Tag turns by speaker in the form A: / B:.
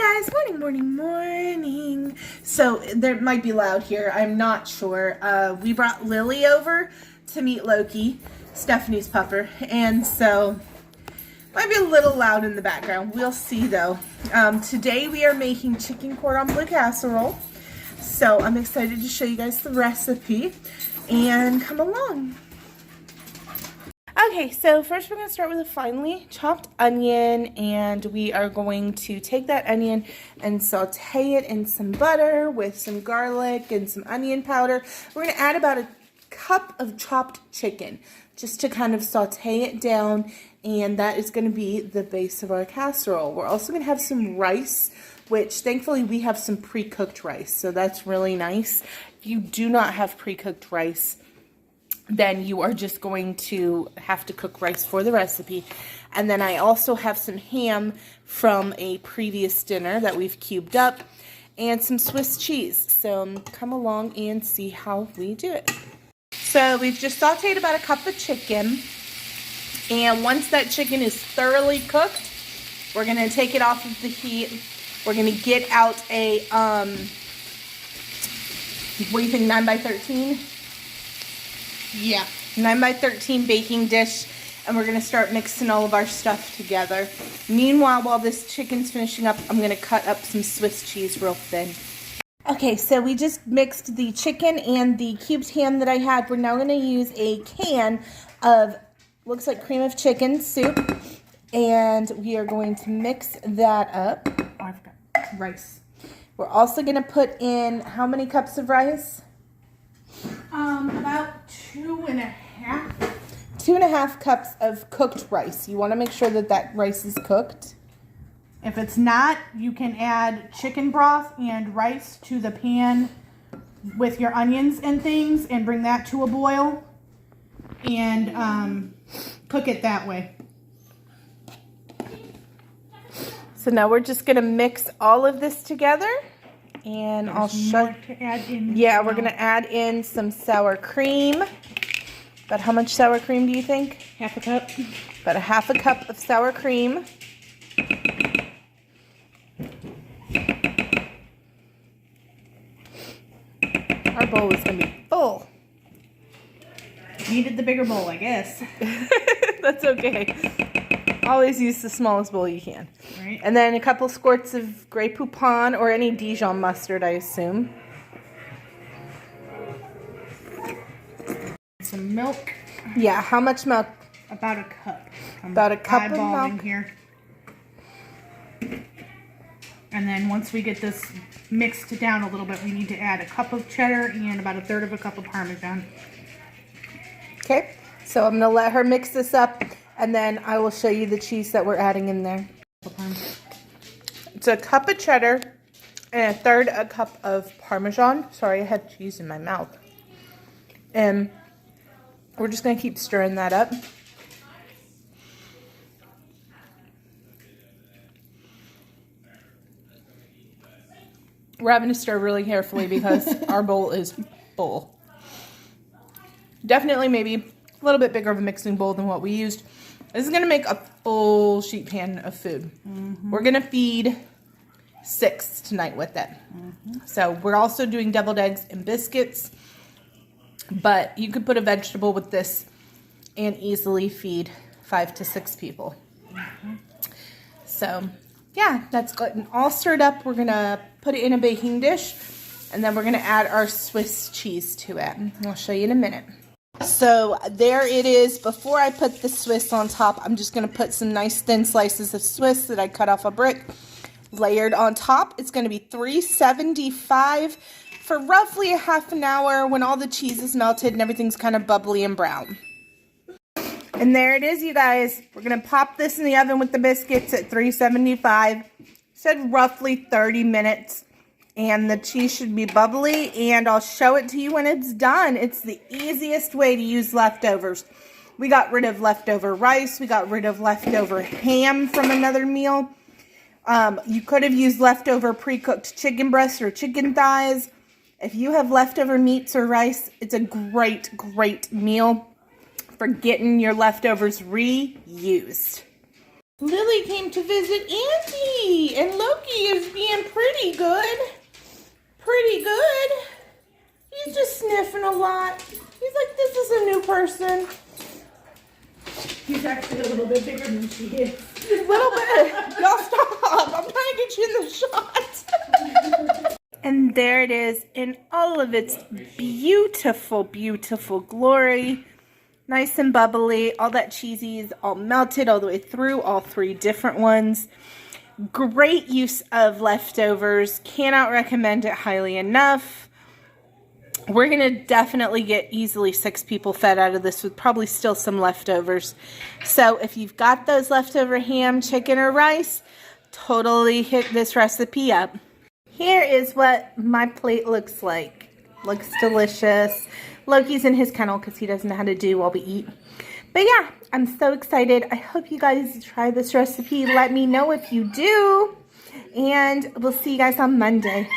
A: guys, morning. So there might be loud here, I'm not sure. We brought Lily over to meet Loki, Stephanie's pupper, and so might be a little loud in the background. We'll see though. Today we are making chicken cordon bleu casserole, so I'm excited to show you guys the recipe, and come along. Okay, so first we're going to start with a finely chopped onion, and we are going to take that onion and saute it in some butter with some garlic and some onion powder. We're going to add about a cup of chopped chicken just to kind of saute it down, and that is going to be the base of our casserole. We're also going to have some rice, which thankfully we have some pre-cooked rice, so that's really nice. If you do not have pre-cooked rice, then you are just going to have to cook rice for the recipe. And then I also have some ham from a previous dinner that we've cubed up, and some Swiss cheese. So come along and see how we do it. So we've just sauteed about a cup of chicken, and once that chicken is thoroughly cooked, we're going to take it off of the heat. We're going to get out a, what do you think, 9x13? Yeah, 9x13 baking dish, and we're going to start mixing all of our stuff together. Meanwhile, while this chicken's finishing up, I'm going to cut up some Swiss cheese real thin. Okay, so we just mixed the chicken and the cubed ham that I had. We're now going to use a can of, looks like cream of chicken soup, and we are going to mix that up. Oh, I forgot, rice. We're also going to put in how many cups of rice? About 2.5. 2.5 cups of cooked rice. You want to make sure that that rice is cooked.
B: If it's not, you can add chicken broth and rice to the pan with your onions and things and bring that to a boil and cook it that way.
A: So now we're just going to mix all of this together. And I'll show you. Yeah, we're going to add in some sour cream. About how much sour cream do you think?
B: Half a cup.
A: About a half a cup of sour cream. Our bowl is going to be full.
B: Needed the bigger bowl, I guess.
A: That's okay. Always use the smallest bowl you can.
B: Right.
A: And then a couple squirts of Grey Poupon or any Dijon mustard, I assume.
B: Some milk.
A: Yeah, how much milk?
B: About a cup.
A: About a cup of milk
B: in here. And then once we get this mixed down a little bit, we need to add a cup of cheddar and about 1/3 of a cup of Parmesan.
A: Okay, so I'm going to let her mix this up, and then I will show you the cheese that we're adding in there. It's a cup of cheddar and 1/3 a cup of Parmesan. Sorry, I had cheese in my mouth. And we're just going to keep stirring that up. We're having to stir really carefully because our bowl is full. Definitely maybe a little bit bigger of a mixing bowl than what we used. This is going to make a full sheet pan of food. We're going to feed 6 tonight with it. So we're also doing deviled eggs and biscuits, but you could put a vegetable with this and easily feed 5 to 6 people. So yeah, that's good. And all stirred up, we're going to put it in a baking dish, and then we're going to add our Swiss cheese to it. I'll show you in a minute. So there it is. Before I put the Swiss on top, I'm just going to put some nice thin slices of Swiss that I cut off a brick layered on top. It's going to be $3.75 for roughly a half an hour when all the cheese is melted and everything's kind of bubbly and brown. And there it is, you guys. We're going to pop this in the oven with the biscuits at $3.75. Said roughly 30 minutes. And the cheese should be bubbly, and I'll show it to you when it's done. It's the easiest way to use leftovers. We got rid of leftover rice. We got rid of leftover ham from another meal. You could have used leftover pre-cooked chicken breasts or chicken thighs. If you have leftover meats or rice, it's a great, great meal for getting your leftovers reused. Lily came to visit Auntie, and Loki is being pretty good. Pretty good. He's just sniffing a lot. He's like, this is a new person.
B: He's actually a little bit bigger than she is.
A: A little bit. Y'all stop. I'm trying to get you in the shot. And there it is in all of its beautiful, beautiful glory. Nice and bubbly. All that cheesy is all melted all the way through, all 3 different ones. Great use of leftovers. Cannot recommend it highly enough. We're going to definitely get easily 6 people fed out of this with probably still some leftovers. So if you've got those leftover ham, chicken, or rice, totally hit this recipe up. Here is what my plate looks like. Looks delicious. Loki's in his kennel because he doesn't know how to do while we eat. But yeah, I'm so excited. I hope you guys try this recipe. Let me know if you do. And we'll see you guys on Monday.